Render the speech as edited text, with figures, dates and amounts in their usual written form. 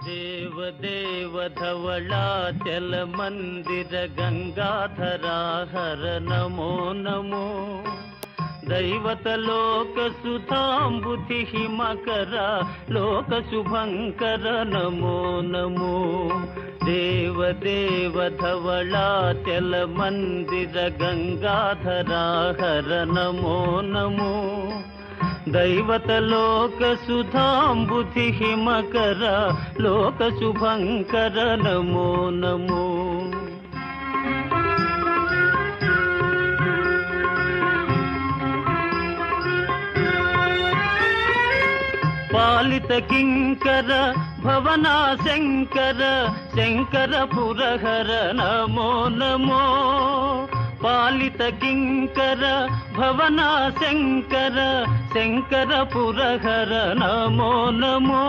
देव धवलाचल मंदिर गंगाधरा हर नमो नमो दैवत लोक सुधांबुधि हिमकर लोक शुभंकर नमो नमो देव धवलाचल मंदिर गंगाधरा हर नमो नमो दैवत लोक सुधांबुधि हिमकर लोक शुभंकर नमो नमो पालित किंकर भवना शंकर शंकर पुरहर नमो नमो पालित किंकर भवना शंकर शंकर पुरहर नमो नमो